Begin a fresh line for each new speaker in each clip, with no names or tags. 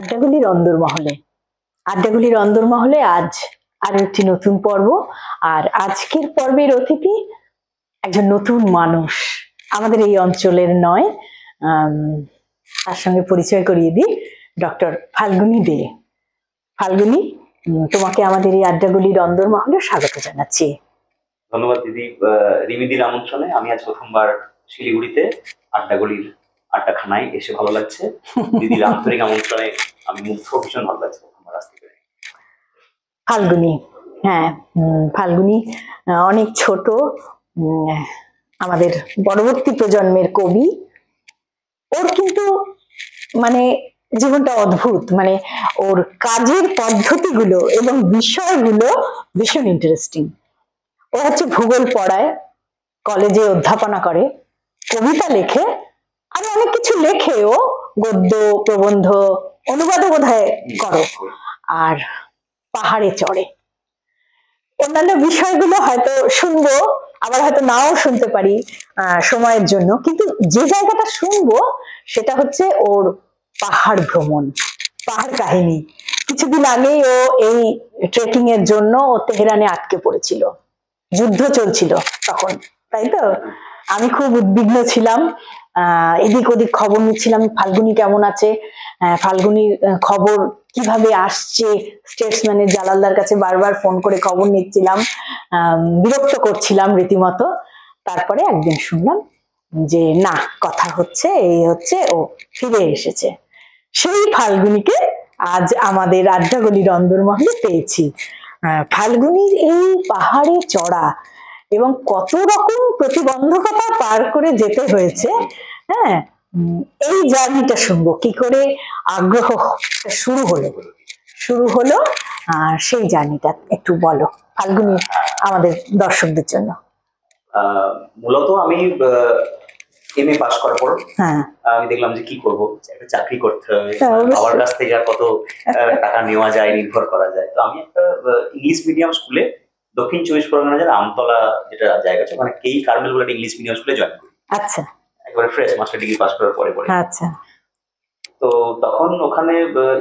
আড্ডাগুলির অন্দরমহলে আড্ডাগুলির অন্দরমহলে আজ আর একটি নতুন পর্ব। আর আজকের পর্বের অতিথি একজন নতুন মানুষ, আমাদের এই অঞ্চলের নয়। তার সঙ্গে পরিচয় করিয়ে দিই, ডক্টর ফাল্গুনী দে। ফাল্গুনী, তোমাকে আমাদের এই আড্ডাগুলির অন্দরমহলে স্বাগত জানাচ্ছি।
ধন্যবাদ দিদি। রিমিদির আমন্ত্রণে আমি আজ প্রথমবার শিলিগুড়িতে আড্ডাগুলির আড্ডাখানায় এসে ভালো লাগছে। দিদির আন্তরিক আমন্ত্রণে আমি মুগ্ধ, ভীষণ ভালো লাগছে প্রথমবার আসতে পেরে।
ফাল্গুনী, হ্যাঁ, ফাল্গুনী অনেক ছোট, আমাদের পরবর্তী প্রজন্মের কবি। ওর কিন্তু মানে জীবনটা অদ্ভুত, মানে ওর কাজের পদ্ধতিগুলো এবং বিষয়গুলো ভীষণ ইন্টারেস্টিং। ও হচ্ছে ভূগোল পড়ায়, কলেজে অধ্যাপনা করে, কবিতা লেখে, আর অনেক কিছু লেখে। ও গদ্য, প্রবন্ধ, অনুবাদও বোধহয় করো, আর পাহাড়ে চড়ে। অন্যান্য বিষয়গুলো হয়তো শুনবো, আবার হয়তো নাও শুনতে পারি সময়ের জন্য, কিন্তু যে জায়গাটা শুনবো সেটা হচ্ছে ওর পাহাড় ভ্রমণ, পাহাড় কাহিনী। কিছুদিন আগেই ও এই ট্রেকিং এর জন্য ও তেহরানে আটকে পড়েছিল, যুদ্ধ চলছিল তখন, তাই তো? আমি খুব উদ্বিগ্ন ছিলাম, এদিক ওদিক খবর নিচ্ছিলাম, ফাল্গুনী কেমন আছে, ফাল্গুনির খবর কিভাবে আসছে, স্টেটসম্যানের জালালদার কাছে বারবার ফোন করে খবর নিচ্ছিলাম, বিরক্ত করছিলাম রীতিমতো। তারপরে একদিন শুনলাম যে না, কথা হচ্ছে, এই হচ্ছে, ও ফিরে এসেছে। সেই ফাল্গুনীকে আজ আমাদের আড্ডাগুলির অন্দরমহলে পেয়েছি। ফাল্গুনীর এই পাহাড়ে চড়া এবং কত রকম প্রতিবন্ধকতা পার করে যেতে হয়েছে, হ্যাঁ, এই জার্নিটা শুনবো। কি করে আগ্রহ শুরু হলো আর সেই জার্নিটা একটু বলো ফাল্গুনী আমাদের দর্শকদের জন্য।
মূলত আমি এমএ পাস করার পর আমি দেখলাম যে কি করব, একটা চাকরি করতে হবে, বাবার কাছ থেকে আর কত টাকা নেওয়া যায়, নির্ভর করা যায়। তো আমি একটা ইংলিশ মিডিয়াম স্কুলে, দক্ষিণ 24 পরগনা জেলার আমতলা যেটা জায়গা আছে, মানে কেই কার্মেল বলে একটা ইংলিশ মিডিয়াম স্কুলে জয়েন করি।
আচ্ছা,
একবারে ফ্রেশ মাস্টার ডিগ্রি পাস করার পরে।
আচ্ছা।
তো তখন ওখানে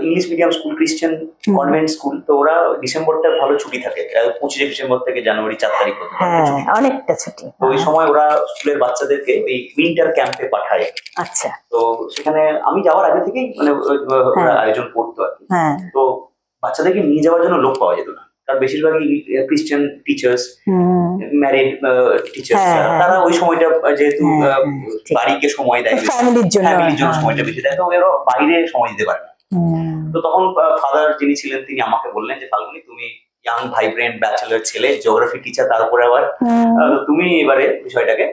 English medium school, Christian convent school, তো ওরা ডিসেম্বরটা ভালো ছুটি থাকে, 25 ডিসেম্বর থেকে জানুয়ারি 4 তারিখ
অনেকটা ছুটি।
তো ওই সময় ওরা স্কুলের বাচ্চাদেরকে ওই উইন্টার ক্যাম্পে পাঠায়।
আচ্ছা।
তো সেখানে আমি যাওয়ার আগে থেকেই মানে ওরা আয়োজন করতো আর কি। তো বাচ্চাদেরকে নিয়ে যাওয়ার জন্য লোক পাওয়া যেত না, কারণ বেশিরভাগই ক্রিশ্চিয়ান টিচার্স, ম্যারিড টিচার্স, তারা ওই সময়টা যেহেতু বাড়িকে সময় দেয়, ফ্যামিলির জন্য সময়টা বেশি দেয়, তো ওরা বাইরে সময় দিতে পারে না। তো তখন ফাদার যিনি ছিলেন তিনি আমাকে বললেন যে ফাল্গুনী, তুমি ইয়াং ভাইব্রেন্ট ব্যাচেলর ছেলে, জিওগ্রাফি টিচার, তার উপরে আবার তুমি এবারে বিষয়টাকে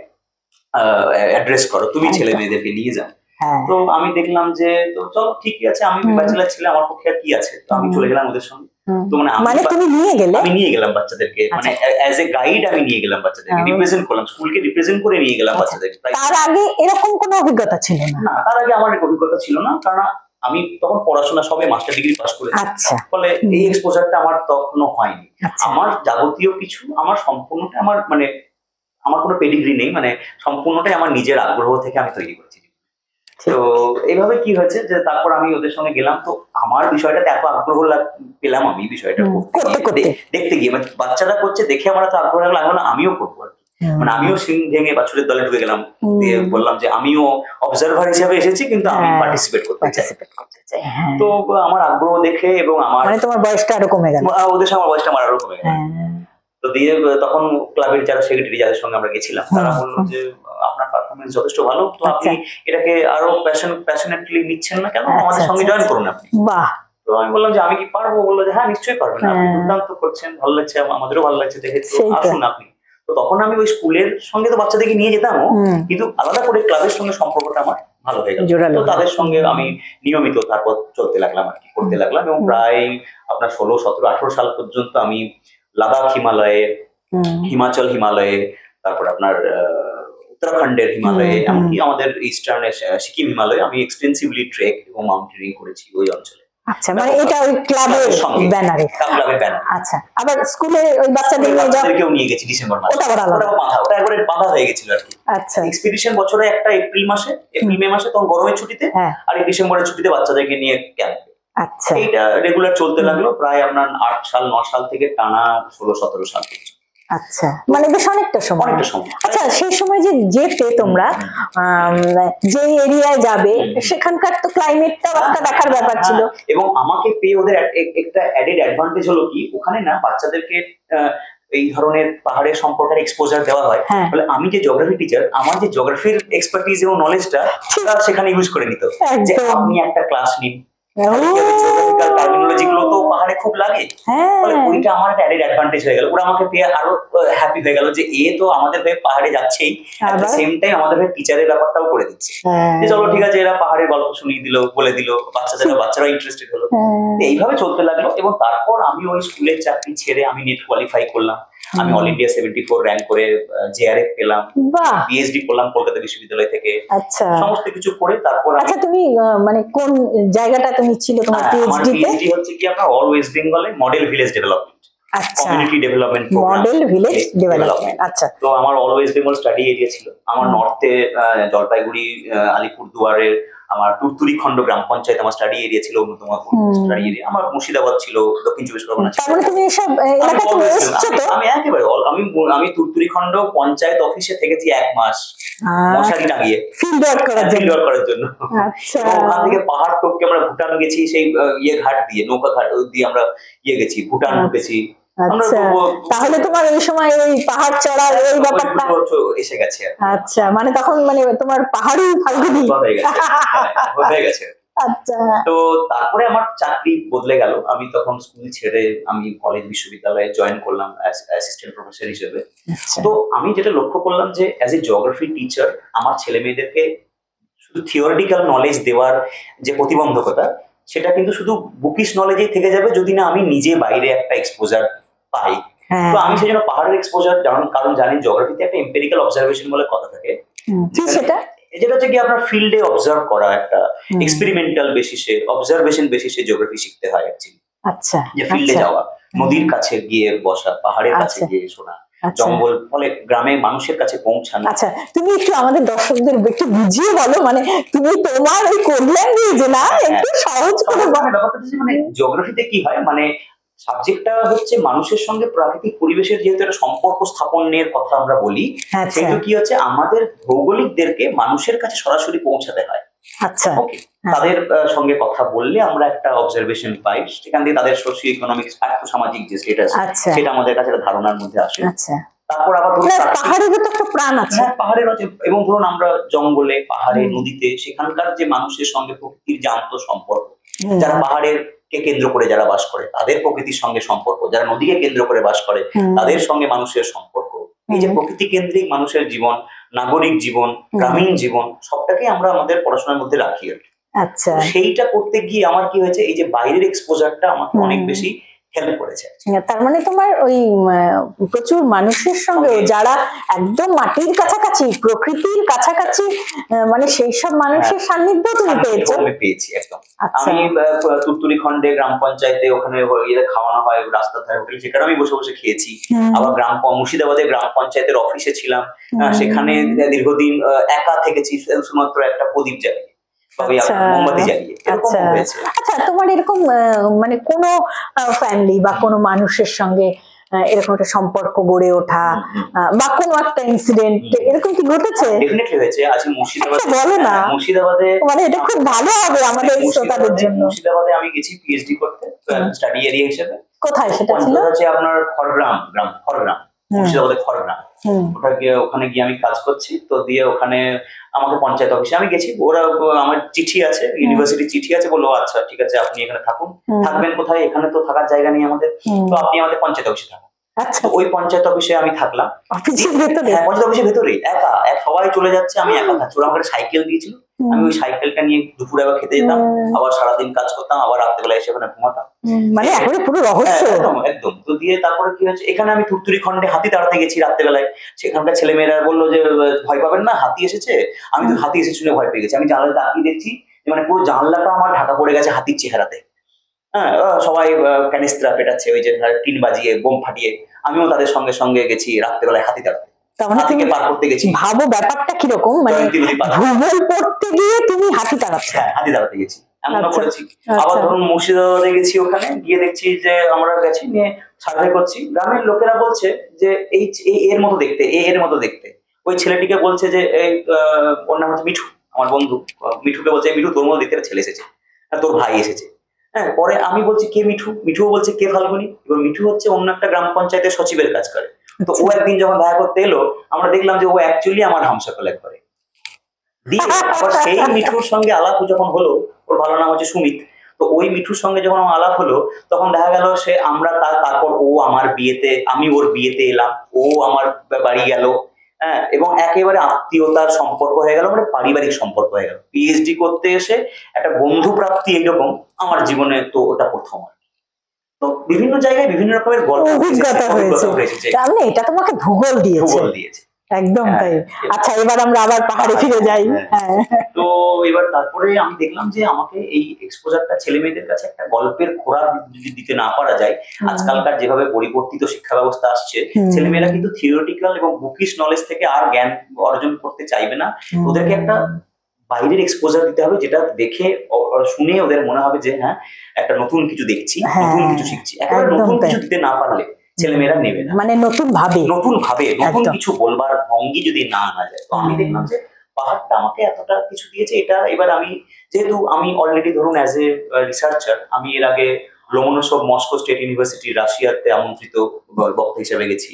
অ্যাড্রেস করো, তুমি ছেলে মেয়েদেরকে নিয়ে যাও। তো আমি দেখলাম যে তো চলো ঠিক আছে, আমি ব্যাচেলর ছেলে, আমার পক্ষে আর কি আছে। তো আমি চলে গেলাম ওদের সঙ্গে। তো মানে তুমি আমি নিয়ে গেলাম বাচ্চাদেরকে, মানে অ্যাজ এ গাইড আমি নিয়ে গেলাম বাচ্চাদেরকে, রিপ্রেজেন্ট করলাম, স্কুলকে রিপ্রেজেন্ট করে নিয়ে গেলাম বাচ্চাদেরকে।
তার আগে এরকম কোনো অভিজ্ঞতা ছিল না?
তার আগে আমার অভিজ্ঞতা ছিল না, কারণ আমি তখন পড়াশোনা সবে মাস্টার ডিগ্রি পাস করেছি। ফলে এই এক্সপোজারটা আমার তখনও হয়নি। আমার যাবতীয় কিছু, আমার সম্পূর্ণটা আমার মানে আমার কোনো পেডিগ্রি নেই, মানে সম্পূর্ণটাই আমার নিজের আগ্রহ থেকে আমি তৈরি করেছি। তো এইভাবে কি হয়েছে যে তারপর আমি ওদের সঙ্গে গেলাম। তো আমার বিষয়টাতে এত আগ্রহ পেলাম, আমি বিষয়টা দেখতে গিয়ে, মানে বাচ্চারা করছে দেখে আমার এত আগ্রহ লাগলো না, আমিও করবো আর কি। মানে আমিও সিং ভেঙে বাছুরের দলে ঢুকে গেলাম, দিয়ে বললাম যে আমিও অবজারভার হিসেবে এসেছি, কিন্তু আমি পার্টিসিপেট করতে চাই। তো আমার আগ্রহ দেখে এবং আমার
তোমার বয়সটা আরো কমে গেল,
ওদের সঙ্গে আমার বয়সটা আমার আরো কমে গেল। তো দিয়ে তখন ক্লাবের যারা সেক্রেটারি, যাদের সঙ্গে আমরা গেছিলাম, তারা বললো যে আপনার পারফরমেন্স যথেষ্ট ভালো, তো আপনি এটাকে আরো প্যাশনেটলি নিচ্ছেন না কেন, আমাদের সঙ্গে জয়েন করুন আপনি। তো আমি বললাম যে আমি কি পারবো? বললো যে হ্যাঁ নিশ্চয়ই পারবেন, আপনি দুর্দান্ত করছেন, ভালো লাগছে, আমাদেরও ভালো লাগছে দেখে, তো আসুন আপনি। তো তখন আমি ওই স্কুলের সঙ্গে তো বাচ্চাদেরকে নিয়ে যেতাম, কিন্তু আলাদা করে ক্লাবের সঙ্গে সম্পর্কটা আমার ভালো হয়ে গেল। তো তাদের সঙ্গে আমি নিয়মিত তারপর চলতে লাগলাম আর কি, করতে লাগলাম, এবং প্রায় আপনার 16, 17, 18 সাল পর্যন্ত আমি লাদাখ হিমালয়ে, হিমাচল হিমালয়ে, তারপর আপনার উত্তরাখণ্ডের হিমালয়ে, এমনকি আমাদের ইস্টার্ন সিকিম হিমালয়ে আমি এক্সটেন্সিভলি ট্রেক এবং মাউন্টেনিং করেছি ওই অঞ্চলে।
আচ্ছা, মানে এটা ওই ক্লাবের ব্যানারে। আচ্ছা, আবার স্কুলে ওই বাচ্চাদেরকেও
নিয়ে গেছি ডিসেম্বর মাসে। ওটা একবারে বাঁধা হয়ে গেছিল আর কি।
আচ্ছা,
এক্সপিডিশন বছরে একটা এপ্রিল মে মাসে, তখন গরমের ছুটিতে, আর এই ডিসেম্বরের ছুটিতে বাচ্চাদেরকে নিয়ে ক্যাম্পে।
আচ্ছা,
এইটা রেগুলার চলতে লাগলো প্রায় আপনার 8 সাল 9 সাল থেকে টানা 16-17 সাল পর্যন্ত।
আচ্ছা, মানে বেশ অনেকটা সময়। আচ্ছা, সেই সময় যে যেতে তোমরা যে এরিয়ায় যাবে সেখানকার তো ক্লাইমেটটাও একটা দেখার ব্যাপার ছিল,
এবং আমাকে পেয়ে ওদের একটা অ্যাডেড অ্যাডভান্টেজ হলো কি, ওখানে না বাচ্চাদেরকে এই ধরনের পাহাড়ের সম্পর্কে এক্সপোজার দেওয়া হয়, তাহলে আমি যে জিওগ্রাফি টিচার, আমার যে জিওগ্রাফির এক্সপার্টিজ এবং নলেজটা সেখানে ইউজ করে নিত, যে আপনি একটা ক্লাস নিন, টার্মিনোলজি গুলো তো পাহাড়ে খুব লাগে, ওইটা আমার একটা অ্যাডেড অ্যাডভান্টেজ হয়ে গেল। ওরা আমাকে পেয়ে আরো হ্যাপি হয়ে গেল যে এ তো আমাদের হয়ে পাহাড়ে যাচ্ছেই, এট দ্য সেম টাইম আমাদের হয়ে টিচারের ব্যাপারটাও করে দিচ্ছে, যে চলো ঠিক আছে, এরা পাহাড়ের গল্প শুনিয়ে দিল, বলে দিল, বাচ্চারা ইন্টারেস্টেড হলো। এইভাবে চলতে লাগলো, এবং তারপর আমি ওই স্কুলের চাকরি ছেড়ে আমি নেট কোয়ালিফাই করলাম, আমি অল ইন্ডিয়া 74 র্যাঙ্ক করে জেআরএফ পেলাম, পিএইচডি করলাম কলকাতা বিশ্ববিদ্যালয় থেকে, সমস্ত কিছু করে তারপর।
আচ্ছা, তুমি মানে কোন জায়গাটা তুমি ছিল তোমার পিএইচডি তে?
পিএইচডি হচ্ছে কি আপনার অল ওয়েস্ট বেঙ্গলে model village development, community development programme,
model village development. আচ্ছা,
তো আমার all West Bengal study area ছিল। আমার নর্থে জলপাইগুড়ি, আলিপুরদুয়ারের আমার তুরতুরি খন্ড গ্রাম পঞ্চায়েত আমার স্টাডি এরিয়া ছিল, অন্যতম স্টাডি এরিয়া। আমার মুর্শিদাবাদ ছিল, দক্ষিণ চব্বিশ পরগনা ছিল। আমি একেবারে আমি তুরতুরি খন্ড পঞ্চায়েত অফিসে থেকেছি 1 মাস মশারি টাঙিয়ে ফিল্ড ওয়ার্ক করার জন্য। ওখান থেকে পাহাড় টপকে আমরা ভুটান গেছি, সেই ঘাট দিয়ে, নৌকা ঘাট দিয়ে আমরা গেছি, ভুটান ঢুকেছি।
তাহলে তোমার ওই সময় ওই পাহাড় চড়ার ওই ব্যাপারটা
এসে গেছে।
আচ্ছা, মানে তখন মানে তোমার পাহাড়ি ফাল্গুনি
হয়ে গেছে। আচ্ছা, তো তারপরে আমার চাকরি বদলে গেল। আমি তখন স্কুল ছেড়ে আমি কলেজ বিশ্ববিদ্যালয়ে জয়েন করলাম অ্যাসিস্ট্যান্ট প্রফেসর হিসেবে। তো আমি যেটা লক্ষ্য করলাম যে অ্যাজ এ জিওগ্রাফি টিচার আমার ছেলে মেয়েদেরকে শুধু থিওরিটিক্যাল নলেজ দেওয়ার যে প্রতিবন্ধকতা, সেটা কিন্তু শুধু বুকিশ নলেজেই থেকে যাবে যদি না আমি নিজে বাইরে একটা এক্সপোজার পাই। তো আমি সেই জন্য পাহাড়ের এক্সপোজার, কারণ জানি জিওগ্রাফিতে একটা এম্পিরিক্যাল অবজারভেশন বলে কথা থাকে, যেটা হচ্ছে কি আপনার ফিল্ডে অবজার্ভ করা, একটা এক্সপেরিমেন্টাল বেসিসে, অবজারভেশন বেসিসে জিওগ্রাফি শিখতে হয় অ্যাকচুয়ালি।
আচ্ছা,
যে ফিল্ডে যাওয়া, নদীর কাছে গিয়ে বসা, পাহাড়ের কাছে গিয়ে শোনা, জঙ্গল, ফলে গ্রামে মানুষের কাছে পৌঁছানো।
আচ্ছা, তুমি একটু আমাদের দর্শকদের একটু বুঝিয়ে বলো, মানে তুমি তোমার ওই কোডলাইন দিয়ে যে না একটু সহজ করে বলো।
মানে জিওগ্রাফিতে কি হয়, মানে সাবজেক্টটা হচ্ছে মানুষের সঙ্গে প্রাকৃতিক পরিবেশের যেহেতু একটা সম্পর্ক স্থাপনের কথা আমরা বলি, সেহেতু কি হচ্ছে আমাদের ভৌগোলিকদেরকে মানুষের কাছে সরাসরি পৌঁছাতে হয়।
আচ্ছা,
তাদের সঙ্গে কথা বললে আমরা একটা অবজারভেশন পাই, সেখান থেকে তাদের সোশিও ইকোনমিক, সামাজিক যে স্টেটাস সেটা আমাদের কাছে ধারণার মধ্যে আসে। তারপর আবার ধরুন
পাহাড়ের তো একটা প্রাণ আছে,
পাহাড়ের আছে, এবং ধরুন আমরা জঙ্গলে, পাহাড়ে, নদীতে, সেখানকার যে মানুষের সঙ্গে প্রকৃতির যে আন্তঃসম্পর্ক, যারা পাহাড়ের কে কেন্দ্র করে যারা বাস করে তাদের প্রকৃতির সঙ্গে সম্পর্ক, যারা নদীকে কেন্দ্র করে বাস করে তাদের সঙ্গে মানুষের সম্পর্ক, এই যে প্রকৃতি কেন্দ্রিক মানুষের জীবন, নাগরিক জীবন, গ্রামীণ জীবন, সবটাকে আমরা আমাদের পড়াশোনার মধ্যে রাখি।
আচ্ছা,
সেইটা করতে গিয়ে আমার কি হয়েছে, এই যে বাইরের এক্সপোজারটা আমাকে অনেক বেশি হেল্প করেছে।
তার মানে তোমার ওই প্রচুর মানুষের সঙ্গে যারা একদম মাটির কাছাকাছি, প্রকৃতির কাছাকাছি, মানে সেই সব মানুষের সান্নিধ্য তুমি পেয়েছো?
আমি পেয়েছি একদম। আমি তুরতুরি খন্ডে গ্রাম পঞ্চায়েতে ওখানে খাওয়ানো হয় রাস্তার ধারে হোটেল, সেখানে আমি বসে বসে খেয়েছি। আবার মুর্শিদাবাদে গ্রাম পঞ্চায়েতের অফিসে ছিলাম, সেখানে দীর্ঘদিন একা থেকেছি, শুধুমাত্র একটা প্রদীপ জ্বালিয়ে, মোমবাতি জ্বালিয়ে।
আচ্ছা, তোমার এরকম মানে কোনো ফ্যামিলি বা কোনো মানুষের সঙ্গে এরকম একটা সম্পর্ক গড়ে ওঠা বা কোনো একটা ইনসিডেন্ট এরকম কি ঘটেছে?
ডেফিনেটলি হয়েছে। আজ মুর্শিদাবাদে,
বলো না,
মুর্শিদাবাদে
মানে এটা খুব ভালো হবে আমাদের শ্রোতাদের জন্য।
মুর্শিদাবাদে আমি গেছি পিএইচডি করতে, স্টাডি এরিয়া হিসেবে।
কোথায় সেটা ছিল?
হচ্ছে আপনার খড়গ্রাম, মুর্শিদাবাদে খড়গ্রাম। ওখানে গিয়ে আমি কাজ করছি, তো দিয়ে ওখানে আমাকে পঞ্চায়েত অফিসে আমি গেছি, ওরা আমার চিঠি আছে, ইউনিভার্সিটি চিঠি আছে, বললো আচ্ছা ঠিক আছে আপনি এখানে থাকুন। থাকবেন কোথায়? এখানে তো থাকার জায়গা নেই আমাদের, তো আপনি আমাদের পঞ্চায়েত অফিসে থাকুন। ওই পঞ্চায়েত অফিসে আমি থাকলাম, পঞ্চায়েত অফিসের ভেতরে একা, সবাই চলে যাচ্ছে, আমি একা থাকছি। ওরা আমাকে সাইকেল দিয়েছিল, আমি ওই সাইকেলটা নিয়ে দুপুরে আবার খেতে যেতাম, আবার সারাদিন কাজ করতাম, আবার রাত্রেবেলা এসে ওখানে ঘুমাতাম।
মানে একেবারে পুরো রহস্য।
একদম। তো দিয়ে তারপরে কি হয়েছে, এখানে আমি তুরতুরি খন্ডে হাতি তাড়াতে গেছি রাত্রেবেলায়, সেখানকার ছেলেমেয়েরা বললো যে ভয় পাবেন না, হাতি এসেছে। আমি তো হাতি এসে শুনে ভয় পেয়ে গেছি। আমি জানলাতে তাকিয়ে দেখছি মানে পুরো জানলাটা আমার ঢাকা পড়ে গেছে হাতির চেহারাতে। হ্যাঁ, সবাই ক্যানিস্ত্রা পেটাচ্ছে, ওই যে টিন বাজিয়ে, বোম ফাটিয়ে। আমিও তাদের সঙ্গে সঙ্গে গেছি রাত্রেবেলায় হাতি তাড়াতে। পার করতে গেছি।
ভাবো ব্যাপারটা কিরকম, মানে ভূগোল পড়তে গিয়ে তুমি হাতি তাড়াচ্ছ?
হ্যাঁ, হাতি তাড়াতে গেছি। এমনও করেছি। আবার ধরুন মুর্শিদাবাদে গেছি, ওখানে গিয়ে দেখছি যে আমরা গেছি নিয়ে সার্ভে করছি, গ্রামের লোকেরা বলছে যে এই এর মতো দেখতে, এর মতো দেখতে। ওই ছেলেটিকে বলছে যে এই ওর নাম হচ্ছে মিঠু, আমার বন্ধু, মিঠুকে বলছে মিঠু তোর মতো দেখতে একটা ছেলে এসেছে, তোর ভাই এসেছে। হ্যাঁ, পরে আমি বলছি কে মিঠু, মিঠুও বলছে কে ফাল্গুনি। এবার মিঠু হচ্ছে অন্য একটা গ্রাম পঞ্চায়েতের সচিবের কাজ করে। তো ও একদিন যখন দেখা করতে এলো, আমরা দেখলাম যে ও অ্যাকচুয়ালি আমার হামশকল একবারে। দিয়ে আবার সেই মিঠুর সঙ্গে আলাপ যখন হলো, ওর ভালো নাম হচ্ছে সুমিত, তো ওই মিঠুর সঙ্গে যখন আমার আলাপ হলো, তখন দেখা গেল সে আমরা তারপর ও আমার বিয়েতে, আমি ওর বিয়েতে এলাম, ও আমার বাড়ি গেল। হ্যাঁ, এবং একেবারে আত্মীয়তার সম্পর্ক হয়ে গেল, মানে পারিবারিক সম্পর্ক হয়ে গেল। পিএইচডি করতে এসে একটা বন্ধু প্রাপ্তি এইরকম আমার জীবনে তো ওটা প্রথম। তো বিভিন্ন জায়গায় বিভিন্ন রকমের গল্প
অভিজ্ঞতা হয়েছে, তাহলে এটা তোমাকে ভূগোল দিয়েছে। একদম তাই। আচ্ছা, এবার আমরা আবার পাহাড়ে ফিরে যাই।
তো এবার তারপরে আমি দেখলাম যে আমাকে এই এক্সপোজারটা ছেলে মেয়েদের কাছে একটা গল্পের খোরাক যদি দিতে না পারা যায়, আজকালকার যেভাবে পরিবর্তিত শিক্ষা ব্যবস্থা আসছে, ছেলেমেয়েরা কিন্তু থিওরিটিক্যাল এবং বুকিশ নলেজ থেকে আর জ্ঞান অর্জন করতে চাইবে না। ওদেরকে একটা বাইরের এক্সপোজার দিতে হবে, যেটা দেখে শুনে ওদের মনে হবে যে হ্যাঁ একটা নতুন কিছু দেখছি, নতুন কিছু শিখছি। একেবারে নতুন কিছু দিতে না পারলে ছেলেমেয়েরা নেবে না,
মানে নতুন ভাবে
নতুন কিছু বলবার ভঙ্গি যদি না আনা যায়। তো আমি দেখলাম যে পাহাড়টা আমাকে এতটা কিছু দিয়েছে। এটা এবার আমি যেহেতু আমি অলরেডি ধরুন অ্যাজ এ রিসার্চার, আমি এর আগে লোমোনোসভ মস্কো স্টেট ইউনিভার্সিটি রাশিয়াতে আমন্ত্রিত বক্তা হিসেবে গেছি।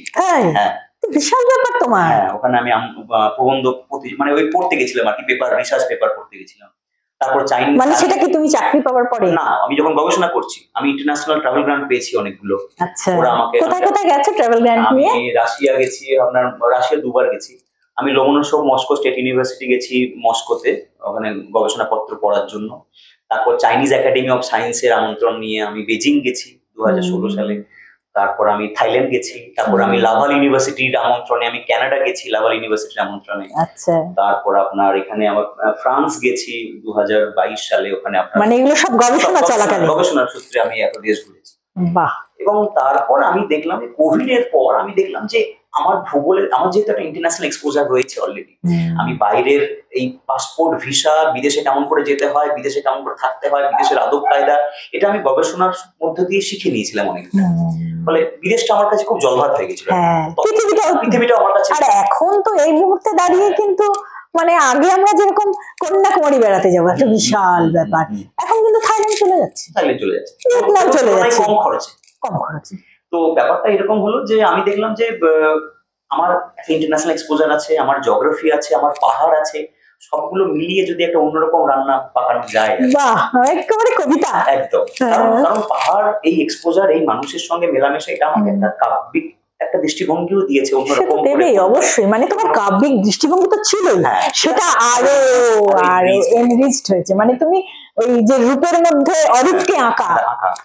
হ্যাঁ, বিশাল ব্যাপার তোমার।
হ্যাঁ, ওখানে আমি প্রবন্ধ মানে ওই পড়তে গেছিলাম আর কি, পেপার, রিসার্চ পেপার পড়তে গেছিলাম। তারপর চাইনিজ,
মানে সেটা কি তুমি চাকরি পাওয়ার পরে?
না, আমি যখন গবেষণা করছি, আমি ইন্টারন্যাশনাল ট্রাভেল গ্রান্ট পেয়েছি অনেকগুলো।
আচ্ছা, ওরা আমাকে কোথায় কোথায় গেছো ট্রাভেল গ্রান্ট নিয়ে?
আমি রাশিয়া গেছি, আপনার রাশিয়া 2 বার গেছি। আমি লোমোনোসভ মস্কো স্টেট ইউনিভার্সিটি গেছি মস্কোতে, ওখানে গবেষণাপত্র পড়ার জন্য। তারপর চাইনিজ একাডেমি অফ সায়েন্সের আমন্ত্রণ নিয়ে আমি বেজিং গেছি 2016 সালে। তারপর আমি থাইল্যান্ড গেছি। তারপর আমি লাভাল ইউনিভার্সিটির আমন্ত্রণে আমি কানাডা গেছি, লাভাল ইউনিভার্সিটির আমন্ত্রণে।
আচ্ছা,
তারপর আপনার এখানে আমার ফ্রান্স গেছি 2022 সালে, ওখানে আপনার
মানে এগুলো সব গবেষণা চলাকালীন,
গবেষণার সূত্রে আমি এত দেশ ঘুরেছি।
বাহ।
এবং তারপর আমি দেখলাম যে কোভিড এর পর আমি দেখলাম যে আমার ভূগোলের, আমার যেহেতু একটা ইন্টারন্যাশনাল এক্সপোজার রয়েছে অলরেডি, আমি বাইরের এই পাসপোর্ট, ভিসা, বিদেশে কেমন করে যেতে হয়, বিদেশে কেমন করে থাকতে হয়, বিদেশের আদব কায়দা, এটা আমি গবেষণার মধ্য দিয়ে শিখে নিয়েছিলাম অনেকটা। ফলে বিদেশটা আমার কাছে খুব জলভাত হয়ে গেছিল, পৃথিবীটা আমার কাছে।
আর এখন তো এই মুহূর্তে দাঁড়িয়ে কিন্তু মানে আগে আমরা যেরকম কন্যাকুমারী বেড়াতে যাবো একটা বিশাল ব্যাপার, এখন কিন্তু থাইল্যান্ড চলে যাচ্ছে, ভিয়েতনাম চলে যাচ্ছে, কম খরচে।
তো ব্যাপারটা এরকম হলো যে আমি দেখলাম যে আমার একটা ইন্টারন্যাশনাল এক্সপোজার আছে, আমার জিওগ্রাফি আছে, আমার পাহাড় আছে, সবগুলো মিলিয়ে যদি একটা অন্যরকম রান্না পাকানো যায়,
বাহ, একেবারে কবিতা।
একদম। কারণ পাহাড়, এই এক্সপোজার, এই মানুষের সঙ্গে মেলামেশা, এটা আমাকে একটা কাব্যিক একটা দৃষ্টিভঙ্গিও দিয়েছে অন্যরকম।
অবশ্যই, মানে তোমার কাব্যিক দৃষ্টিভঙ্গি তো ছিলই, সেটা আরো এনরিচড হয়েছে। মানে তুমি ওই যে রূপের মধ্যে অরূপকে আঁকা,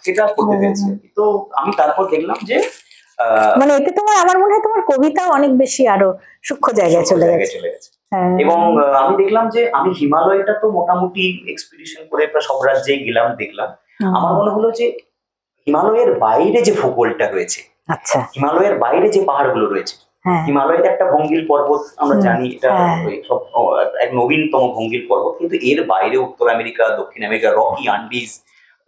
সেটা করতে পেরেছি। তো আমি তারপর দেখলাম যে
মানে এতে তোমার, আমার মনে হয় তোমার কবিতা অনেক বেশি আরো সূক্ষ্ম জায়গায় চলে গেছে।
এবং আমি দেখলাম যে আমি হিমালয়টা তো মোটামুটি এক্সপিডিশন করে প্রায় সব রাজ্যেই গেলাম, দেখলাম। আমার মনে হলো যে হিমালয়ের বাইরে যে ভূগোলটা রয়েছে,
আচ্ছা,
হিমালয়ের বাইরে যে পাহাড়গুলো রয়েছে, হিমালয়ের একটা ভঙ্গিল পর্বত আমরা জানি, এটা এক নবীনতম ভঙ্গিল পর্বত, কিন্তু এর বাইরে উত্তর আমেরিকা, দক্ষিণ আমেরিকা, রকি আন্ডিজ,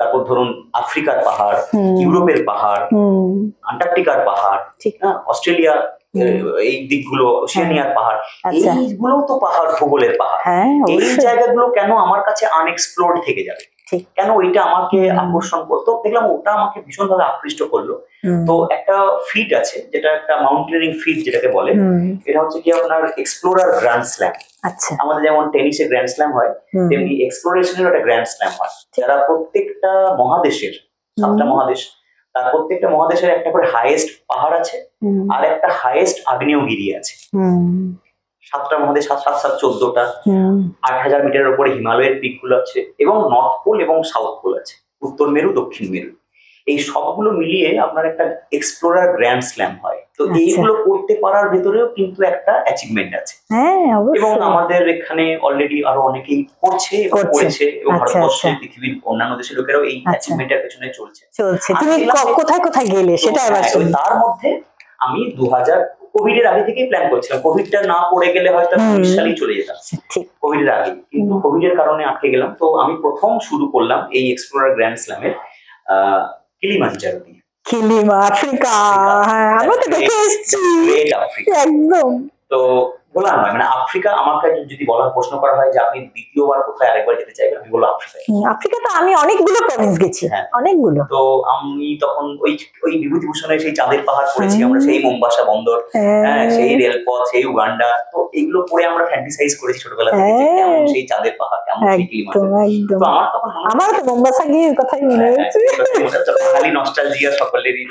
তারপর ধরুন আফ্রিকার পাহাড়, ইউরোপের পাহাড়, আন্টার্কটিকার পাহাড়, ঠিক না, অস্ট্রেলিয়া, এই দিকগুলো, ওশেনিয়ার পাহাড়, এইগুলো তো পাহাড়, ভূগোলের পাহাড়। এই জায়গাগুলো কেন আমার কাছে আনএক্সপ্লোর্ড থেকে যাবে? কেন ওইটা আমাকে আকর্ষণ করতো? দেখলাম ওটা আমাকে ভীষণভাবে আকৃষ্ট করলো। তো একটা ফিট আছে, যেটা একটা মাউন্টেনিয়ারিং ফিট যেটাকে বলে, এটা হচ্ছে কি আপনার এক্সপ্লোরার গ্র্যান্ড স্ল্যাম।
আচ্ছা,
আমাদের যেমন টেনিসে গ্র্যান্ড স্ল্যাম হয়, তেমনি এক্সপ্লোরেশনের একটা গ্র্যান্ড স্ল্যাম হয়, যারা প্রত্যেকটা মহাদেশের, 7টা মহাদেশ, তার প্রত্যেকটা মহাদেশের একটা করে হাইয়েস্ট পাহাড় আছে, আর একটা হাইয়েস্ট আগ্নেয়গিরি আছে। 7টা মহাদেশ, 7 14টা, 8000 মিটারের উপরে হিমালয়ের পিক গুলো আছে, এবং নর্থ পোল এবং সাউথ পোল আছে, উত্তর মেরু, দক্ষিণ মেরু। এই সবগুলো মিলিয়ে আপনার একটা এক্সপ্লোরার গ্র্যান্ড স্ল্যাম হয়। তো এইগুলো করতে পারার ভেতরেও কিন্তু একটা অ্যাচিভমেন্ট আছে, এবং আমাদের এখানে অলরেডি আরো অনেকেই করছে এবং করেছে, এবং ভারতবর্ষে, পৃথিবীর অন্যান্য দেশের লোকেরাও এই অ্যাচিভমেন্টের পেছনে চলছে।
তুমি কোথায় কোথায় গেলে সেটা এবার?
তার মধ্যে আমি কোভিড এর আগে থেকেই প্ল্যান করছিলাম, কোভিডটা না পড়ে গেলে হয়তো 20 সালেই চলে যেতাম কোভিড এর আগে, কিন্তু কোভিড এর কারণে আটকে গেলাম। তো আমি প্রথম শুরু করলাম এই এক্সপ্লোরার গ্র্যান্ড স্ল্যামের কিলিমাঞ্জারো দিয়ে।
আফ্রিকা, হ্যাঁ আমি তো দেখে এসেছি একদম।
তো বলা হয় মানে আফ্রিকা, আমাকে যদি বলার প্রশ্ন করা হয় যে আপনি দ্বিতীয়বার কোথায় আরেকবার যেতে চাইবেন, আমি বলবো আফ্রিকায়।
আফ্রিকা তো আমি অনেকগুলো প্রভিন্স গেছি, অনেকগুলো।
তো আমি তখন ওই বিভূতিভূষণের সেই চাঁদের পাহাড় পড়েছি আমরা, সেই মোম্বাসা বন্দর, হ্যাঁ সেই রেলপথ, সেই উগান্ডা, তো এগুলো পরে আমরা ফ্যান্টাসাইজ করেছি ছোটবেলা থেকে কেমন সেই চাঁদের পাহাড়, কেমন সেই কিলিমাঞ্জারো। তো আমার তখন
আমার তো মোম্বাসা গিয়ে কথাই মনে হচ্ছে,
খালি নস্টালজিয়া সকলেরই।